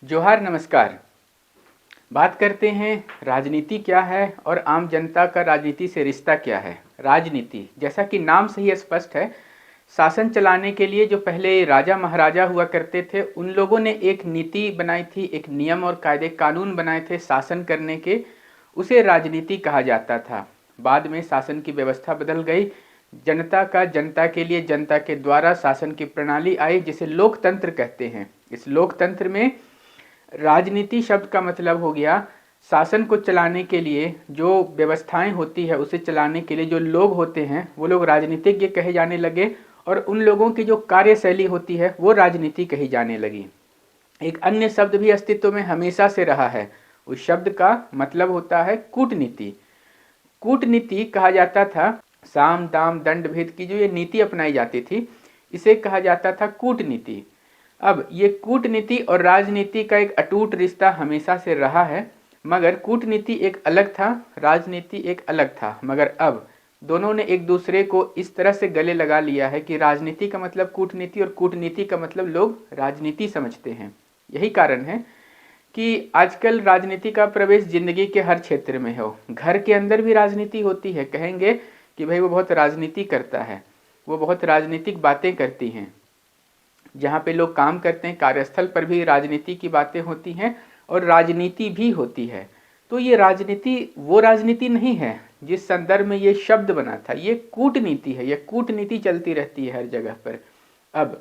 जोहार, नमस्कार। बात करते हैं राजनीति क्या है और आम जनता का राजनीति से रिश्ता क्या है। राजनीति, जैसा कि नाम से ही स्पष्ट है, शासन चलाने के लिए जो पहले राजा महाराजा हुआ करते थे, उन लोगों ने एक नीति बनाई थी, एक नियम और कायदे कानून बनाए थे शासन करने के, उसे राजनीति कहा जाता था। बाद में शासन की व्यवस्था बदल गई, जनता का जनता के लिए जनता के द्वारा शासन की प्रणाली आई, जिसे लोकतंत्र कहते हैं। इस लोकतंत्र में राजनीति शब्द का मतलब हो गया शासन को चलाने के लिए जो व्यवस्थाएं होती है, उसे चलाने के लिए जो लोग होते हैं, वो लोग राजनीतिज्ञ कहे जाने लगे और उन लोगों की जो कार्यशैली होती है वो राजनीति कही जाने लगी। एक अन्य शब्द भी अस्तित्व में हमेशा से रहा है, उस शब्द का मतलब होता है कूटनीति। कूटनीति कहा जाता था, साम दाम दंड भेद की जो ये नीति अपनाई जाती थी, इसे कहा जाता था कूटनीति। अब ये कूटनीति और राजनीति का एक अटूट रिश्ता हमेशा से रहा है, मगर कूटनीति एक अलग था, राजनीति एक अलग था। मगर अब दोनों ने एक दूसरे को इस तरह से गले लगा लिया है कि राजनीति का मतलब कूटनीति और कूटनीति का मतलब लोग राजनीति समझते हैं। यही कारण है कि आजकल राजनीति का प्रवेश जिंदगी के हर क्षेत्र में हो। घर के अंदर भी राजनीति होती है, कहेंगे कि भाई वो बहुत राजनीति करता है, वो बहुत राजनीतिक बातें करती हैं। जहाँ पे लोग काम करते हैं, कार्यस्थल पर भी राजनीति की बातें होती हैं और राजनीति भी होती है। तो ये राजनीति वो राजनीति नहीं है जिस संदर्भ में ये शब्द बना था, ये कूटनीति है। ये कूटनीति चलती रहती है हर जगह पर। अब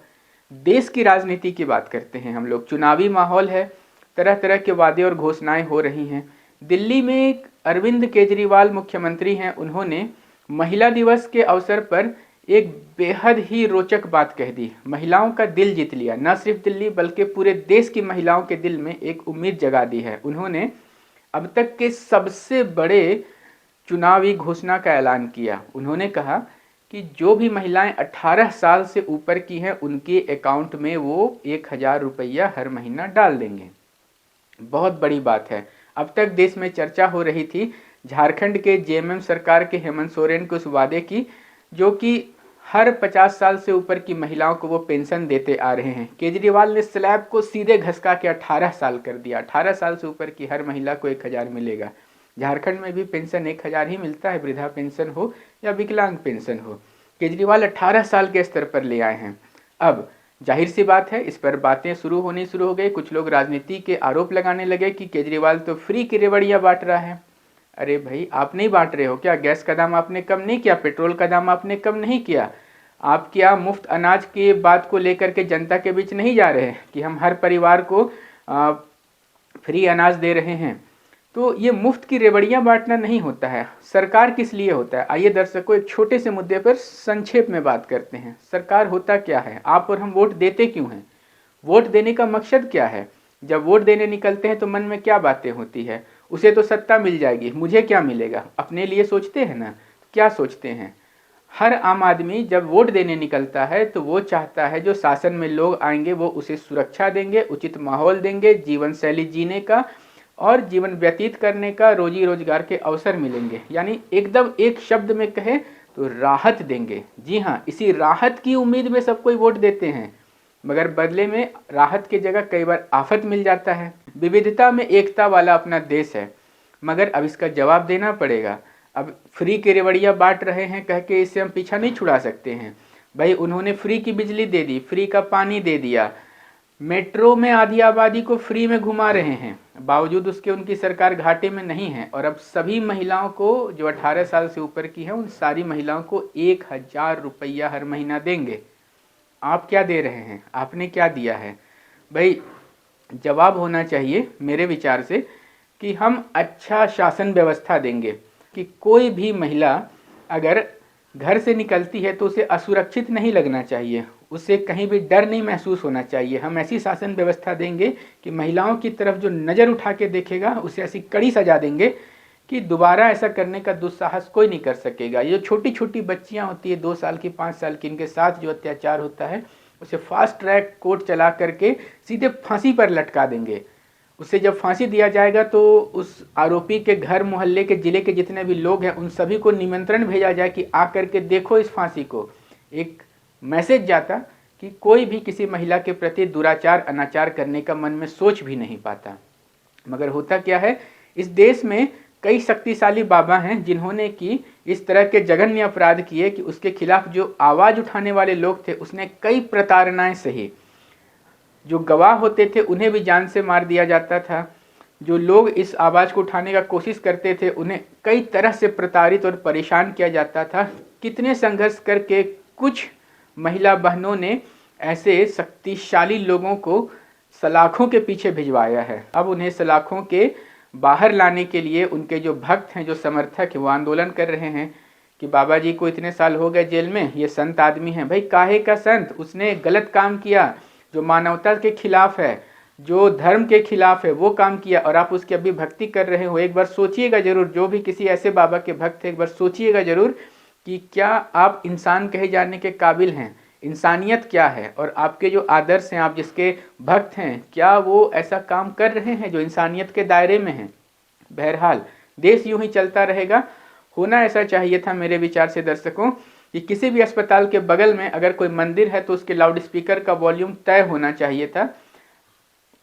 देश की राजनीति की बात करते हैं हम लोग। चुनावी माहौल है, तरह तरह के वादे और घोषणाएं हो रही हैं। दिल्ली में एक अरविंद केजरीवाल मुख्यमंत्री हैं, उन्होंने महिला दिवस के अवसर पर एक बेहद ही रोचक बात कह दी, महिलाओं का दिल जीत लिया। न सिर्फ दिल्ली बल्कि पूरे देश की महिलाओं के दिल में एक उम्मीद जगा दी है। उन्होंने अब तक के सबसे बड़े चुनावी घोषणा का ऐलान किया। उन्होंने कहा कि जो भी महिलाएं 18 साल से ऊपर की हैं, उनके अकाउंट में वो 1000 रुपया हर महीना डाल देंगे। बहुत बड़ी बात है। अब तक देश में चर्चा हो रही थी झारखंड के जेएमएम सरकार के हेमंत सोरेन के उस वादे की, जो कि हर 50 साल से ऊपर की महिलाओं को वो पेंशन देते आ रहे हैं। केजरीवाल ने स्लैब को सीधे घसका के 18 साल कर दिया। 18 साल से ऊपर की हर महिला को 1000 मिलेगा। झारखंड में भी पेंशन 1000 ही मिलता है, वृद्धा पेंशन हो या विकलांग पेंशन हो। केजरीवाल 18 साल के स्तर पर ले आए हैं। अब जाहिर सी बात है, इस पर बातें शुरू हो गई। कुछ लोग राजनीति के आरोप लगाने लगे कि केजरीवाल तो फ्री की रेवड़ियाँ बांट रहा है। अरे भाई, आप नहीं बांट रहे हो क्या? गैस का दाम आपने कम नहीं किया, पेट्रोल का दाम आपने कम नहीं किया। आप क्या मुफ्त अनाज के बात को लेकर के जनता के बीच नहीं जा रहे कि हम हर परिवार को फ्री अनाज दे रहे हैं? तो ये मुफ्त की रेवड़ियाँ बांटना नहीं होता है। सरकार किस लिए होता है? आइए दर्शकों, एक छोटे से मुद्दे पर संक्षेप में बात करते हैं। सरकार होता क्या है? आप और हम वोट देते क्यों हैं? वोट देने का मकसद क्या है? जब वोट देने निकलते हैं तो मन में क्या बातें होती है? उसे तो सत्ता मिल जाएगी, मुझे क्या मिलेगा? अपने लिए सोचते हैं ना? क्या सोचते हैं? हर आम आदमी जब वोट देने निकलता है तो वो चाहता है जो शासन में लोग आएंगे वो उसे सुरक्षा देंगे, उचित माहौल देंगे, जीवन शैली जीने का और जीवन व्यतीत करने का, रोजी रोजगार के अवसर मिलेंगे। यानी एकदम एक शब्द में कहे तो राहत देंगे। जी हाँ, इसी राहत की उम्मीद में सब कोई वोट देते हैं, मगर बदले में राहत की जगह कई बार आफत मिल जाता है। विविधता में एकता वाला अपना देश है, मगर अब इसका जवाब देना पड़ेगा। अब फ्री की रेवड़ियाँ बांट रहे हैं कह के इससे हम पीछा नहीं छुड़ा सकते हैं। भाई, उन्होंने फ्री की बिजली दे दी, फ्री का पानी दे दिया, मेट्रो में आधी आबादी को फ्री में घुमा रहे हैं, बावजूद उसके उनकी सरकार घाटे में नहीं है। और अब सभी महिलाओं को जो 18 साल से ऊपर की हैं, उन सारी महिलाओं को 1000 रुपया हर महीना देंगे। आप क्या दे रहे हैं? आपने क्या दिया है? भाई, जवाब होना चाहिए मेरे विचार से कि हम अच्छा शासन व्यवस्था देंगे कि कोई भी महिला अगर घर से निकलती है तो उसे असुरक्षित नहीं लगना चाहिए, उसे कहीं भी डर नहीं महसूस होना चाहिए। हम ऐसी शासन व्यवस्था देंगे कि महिलाओं की तरफ जो नज़र उठा के देखेगा उसे ऐसी कड़ी सजा देंगे कि दोबारा ऐसा करने का दुस्साहस कोई नहीं कर सकेगा। ये छोटी छोटी बच्चियां होती है 2 साल की, 5 साल की, इनके साथ जो अत्याचार होता है उसे फास्ट ट्रैक कोर्ट चला करके सीधे फांसी पर लटका देंगे। उसे जब फांसी दिया जाएगा तो उस आरोपी के घर, मोहल्ले के, जिले के जितने भी लोग हैं उन सभी को निमंत्रण भेजा जाए कि आ करके देखो इस फांसी को। एक मैसेज जाता कि कोई भी किसी महिला के प्रति दुराचार अनाचार करने का मन में सोच भी नहीं पाता। मगर होता क्या है, इस देश में कई शक्तिशाली बाबा हैं जिन्होंने कि इस तरह के जघन्य अपराध किए कि उसके खिलाफ जो आवाज़ उठाने वाले लोग थे उसने कई प्रताड़नाएं सही। जो गवाह होते थे उन्हें भी जान से मार दिया जाता था। जो लोग इस आवाज़ को उठाने का कोशिश करते थे उन्हें कई तरह से प्रताड़ित और परेशान किया जाता था। कितने संघर्ष करके कुछ महिला बहनों ने ऐसे शक्तिशाली लोगों को सलाखों के पीछे भिजवाया है। अब उन्हें सलाखों के बाहर लाने के लिए उनके जो भक्त हैं, जो समर्थक हैं, वो आंदोलन कर रहे हैं कि बाबा जी को इतने साल हो गए जेल में, ये संत आदमी है। भाई काहे का संत? उसने गलत काम किया, जो मानवता के खिलाफ है, जो धर्म के खिलाफ है, वो काम किया और आप उसकी अभी भक्ति कर रहे हो। एक बार सोचिएगा जरूर, जो भी किसी ऐसे बाबा के भक्त हैं, एक बार सोचिएगा जरूर कि क्या आप इंसान कहे जाने के काबिल हैं? इंसानियत क्या है? और आपके जो आदर्श हैं, आप जिसके भक्त हैं, क्या वो ऐसा काम कर रहे हैं जो इंसानियत के दायरे में है? बहरहाल देश यूं ही चलता रहेगा। होना ऐसा चाहिए था मेरे विचार से दर्शकों कि किसी भी अस्पताल के बगल में अगर कोई मंदिर है तो उसके लाउड स्पीकर का वॉल्यूम तय होना चाहिए था।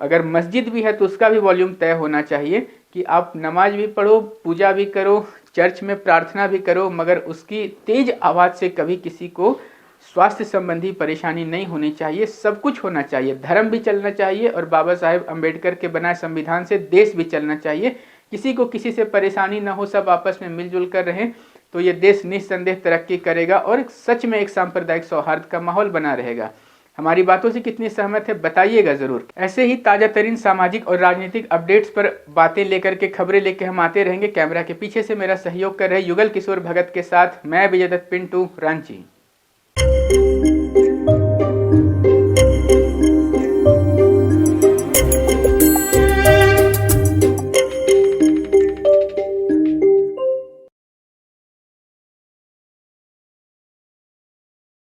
अगर मस्जिद भी है तो उसका भी वॉल्यूम तय होना चाहिए कि आप नमाज भी पढ़ो, पूजा भी करो, चर्च में प्रार्थना भी करो, मगर उसकी तेज आवाज़ से कभी किसी को स्वास्थ्य संबंधी परेशानी नहीं होनी चाहिए। सब कुछ होना चाहिए, धर्म भी चलना चाहिए और बाबा साहेब अम्बेडकर के बनाए संविधान से देश भी चलना चाहिए। किसी को किसी से परेशानी ना हो, सब आपस में मिलजुल कर रहें तो ये देश निस्संदेह तरक्की करेगा और सच में एक सांप्रदायिक सौहार्द का माहौल बना रहेगा। हमारी बातों से कितनी सहमत है बताइएगा जरूर। ऐसे ही ताजा तरीन सामाजिक और राजनीतिक अपडेट्स पर बातें लेकर के, खबरें लेकर हम आते रहेंगे। कैमरा के पीछे से मेरा सहयोग कर रहे युगल किशोर भगत के साथ मैं विजय दत्त पिंटू, रांची।